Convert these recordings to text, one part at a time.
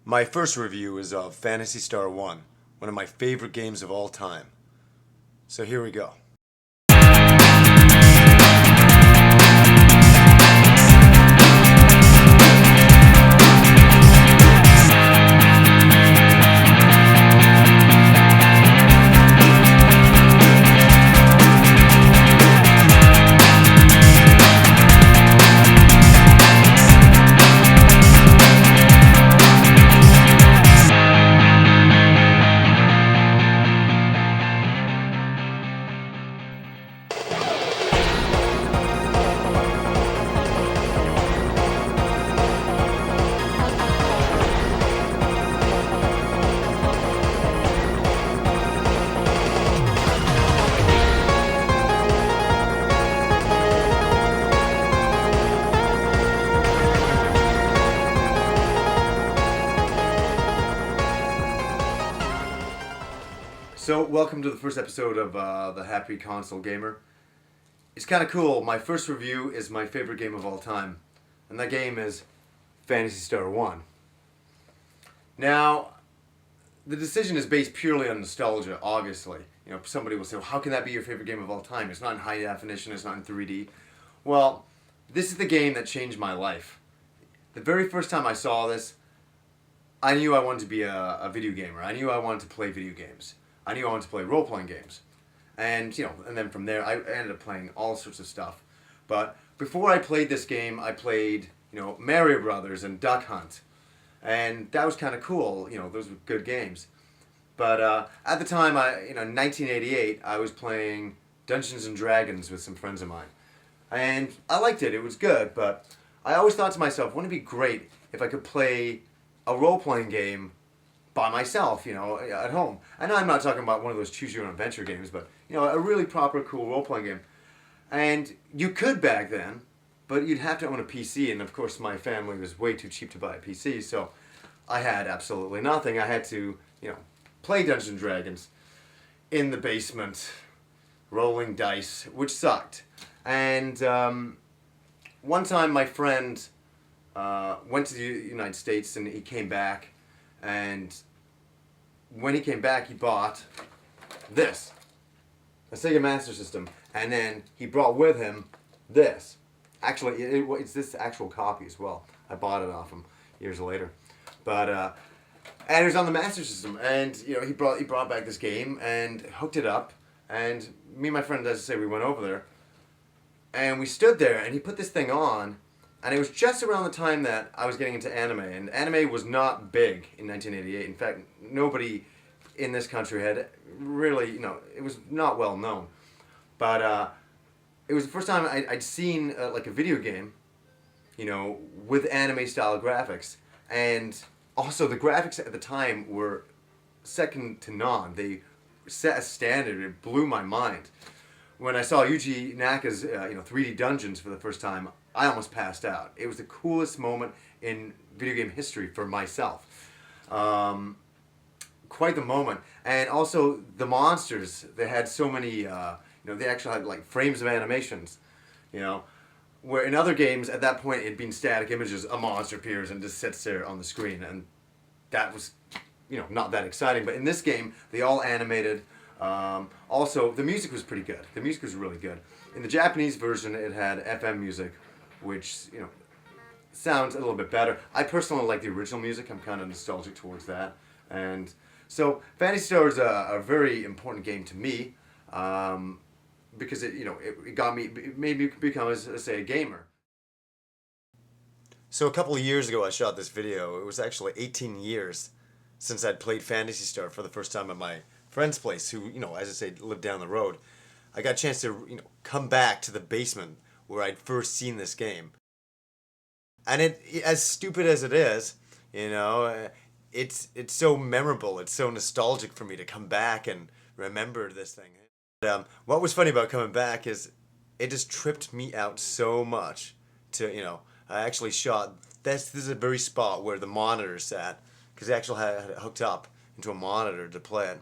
My first review is of Phantasy Star 1, one of my favorite games of all time. So here we go. So, welcome to the first episode of The Happy Console Gamer. It's kind of cool. My first review is my favorite game of all time, and that game is Phantasy Star 1. Now, the decision is based purely on nostalgia, obviously. You know, somebody will say, well, how can that be your favorite game of all time? It's not in high definition, it's not in 3D. Well, this is the game that changed my life. The very first time I saw this, I knew I wanted to be a video gamer. I knew I wanted to play video games. I knew I wanted to play role-playing games. And, and then from there, I ended up playing all sorts of stuff. But before I played this game, I played, Mario Brothers and Duck Hunt. And that was kind of cool. Those were good games. But at the time, in 1988, I was playing Dungeons and Dragons with some friends of mine. And I liked it. It was good. But I always thought to myself, wouldn't it be great if I could play a role-playing game by myself, at home. And I'm not talking about one of those choose-your-own-adventure games, but, a really proper, cool role-playing game. And you could back then, but you'd have to own a PC, and of course my family was way too cheap to buy a PC, so I had absolutely nothing. I had to, play Dungeons and Dragons in the basement, rolling dice, which sucked. And one time my friend went to the United States, and he came back, and when he came back, he bought this, a Sega Master System, and then he brought with him this. Actually, it's this actual copy as well. I bought it off him years later, but and it was on the Master System, and he brought back this game and hooked it up, and me and my friend, as I say, we went over there, and we stood there, and he put this thing on. And it was just around the time that I was getting into anime, and anime was not big in 1988. In fact, nobody in this country had really, it was not well known. But it was the first time I'd seen like a video game, with anime-style graphics. And also the graphics at the time were second to none. They set a standard. It blew my mind. When I saw Yuji Naka's 3D Dungeons for the first time, I almost passed out. It was the coolest moment in video game history for myself. Quite the moment. And also the monsters, they had so many, they actually had like frames of animations, where in other games at that point it'd been static images, a monster appears and just sits there on the screen, and that was, not that exciting. But in this game, they all animated. Also, the music was pretty good. The music was really good. In the Japanese version, it had FM music, which, sounds a little bit better. I personally like the original music. I'm kind of nostalgic towards that. And so Phantasy Star is a very important game to me, because it made me become, a gamer. So a couple of years ago I shot this video. It was actually 18 years since I'd played Phantasy Star for the first time at my friend's place, who, as I say, lived down the road. I got a chance to, come back to the basement where I'd first seen this game. And it, as stupid as it is, it's so memorable. It's so nostalgic for me to come back and remember this thing. But, what was funny about coming back is it just tripped me out so much to, I actually shot, this is a very spot where the monitor sat, because I actually had it hooked up into a monitor to play it.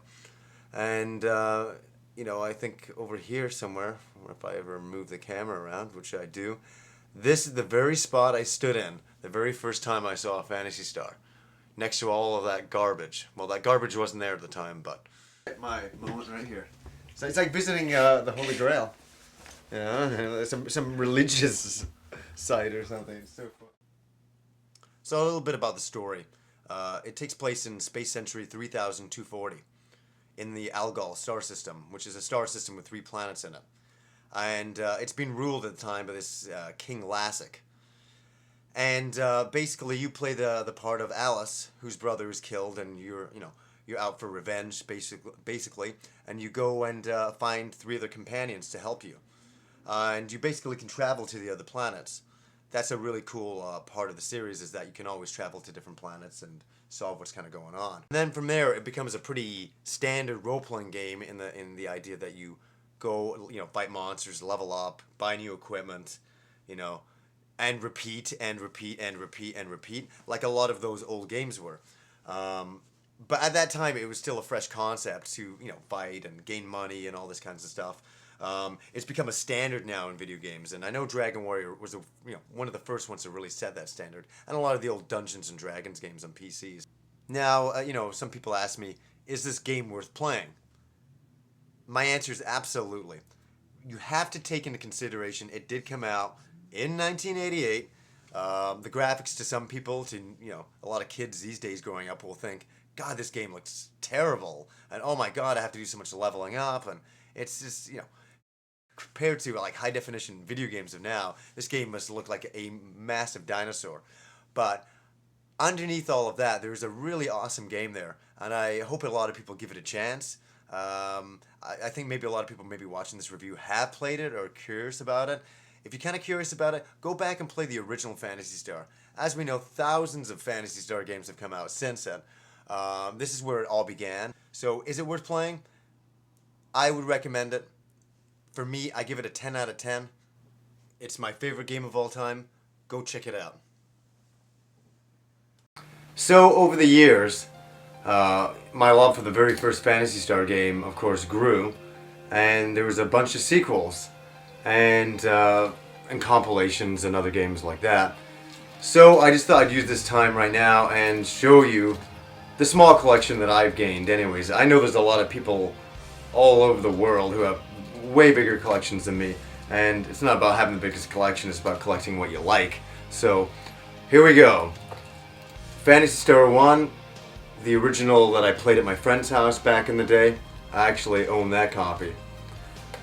And, I think over here somewhere, if I ever move the camera around, which I do, this is the very spot I stood in the very first time I saw Phantasy Star. next to all of that garbage. Well, that garbage wasn't there at the time, but my moment right here. So it's like visiting the Holy Grail. Yeah, some religious site or something. It's so fun. So a little bit about the story. It takes place in Space Century 3240 in the Algol star system, which is a star system with 3 planets in it. And it's been ruled at the time by this King Lassic. And basically, you play the part of Alice, whose brother is killed, and you're out for revenge, basically. And you go and find 3 other companions to help you. And you basically can travel to the other planets. That's a really cool part of the series, is that you can always travel to different planets and solve what's kind of going on. And then from there, it becomes a pretty standard role-playing game in the idea that you go, fight monsters, level up, buy new equipment, and repeat and repeat and repeat and repeat, like a lot of those old games were. But at that time, it was still a fresh concept to, fight and gain money and all this kinds of stuff. It's become a standard now in video games, and I know Dragon Warrior was one of the first ones to really set that standard, and a lot of the old Dungeons and Dragons games on PCs. Now, some people ask me, is this game worth playing? My answer is absolutely. You have to take into consideration it did come out in 1988. The graphics, to some people, a lot of kids these days growing up will think, God, this game looks terrible, and oh my God, I have to do so much leveling up, and it's just, compared to like high definition video games of now, this game must look like a massive dinosaur. But underneath all of that, there's a really awesome game there, and I hope a lot of people give it a chance. I think maybe a lot of people maybe watching this review have played it or are curious about it. If you're kind of curious about it, go back and play the original Phantasy Star. As we know, thousands of Phantasy Star games have come out since then. This is where it all began. So is it worth playing? I would recommend it. For me, I give it a 10 out of 10. It's my favorite game of all time. Go check it out. So over the years, my love for the very first Phantasy Star game, of course, grew. And there was a bunch of sequels and compilations and other games like that. So I just thought I'd use this time right now and show you the small collection that I've gained anyways. I know there's a lot of people all over the world who have way bigger collections than me, and it's not about having the biggest collection, it's about collecting what you like. So here we go. Phantasy Star 1, the original that I played at my friend's house back in the day. I actually own that copy.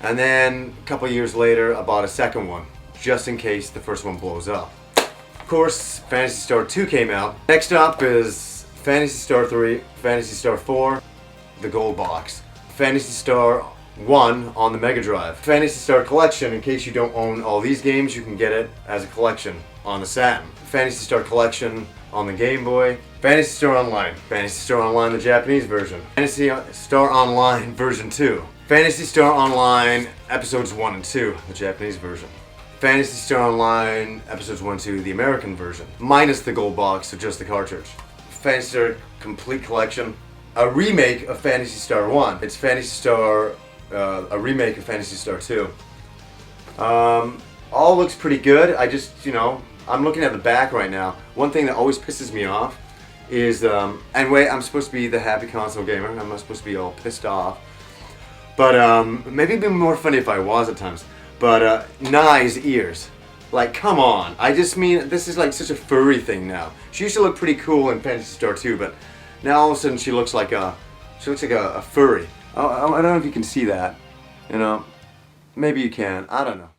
And then a couple years later I bought a second one, just in case the first one blows up. Of course, Phantasy Star 2 came out. Next up is Phantasy Star 3, Phantasy Star 4, the gold box. Phantasy Star 1 on the Mega Drive. Phantasy Star Collection, in case you don't own all these games, you can get it as a collection on the Saturn. Phantasy Star Collection on the Game Boy. Phantasy Star Online. Phantasy Star Online, the Japanese version. Phantasy Star Online version 2. Phantasy Star Online Episodes 1 and 2, the Japanese version. Phantasy Star Online Episodes 1 and 2, the American version. Minus the gold box, so just the cartridge. Phantasy Star Complete Collection. A remake of Phantasy Star 1. It's Phantasy Star, a remake of Phantasy Star 2. All looks pretty good. I just, I'm looking at the back right now. One thing that always pisses me off is, and wait, I'm supposed to be the happy console gamer. I'm not supposed to be all pissed off. But maybe it'd be more funny if I was at times. But Nye's ears. Like, come on. I just mean, this is like such a furry thing now. She used to look pretty cool in Phantasy Star 2, but now all of a sudden she looks like a furry. I don't know if you can see that. Maybe you can. I don't know.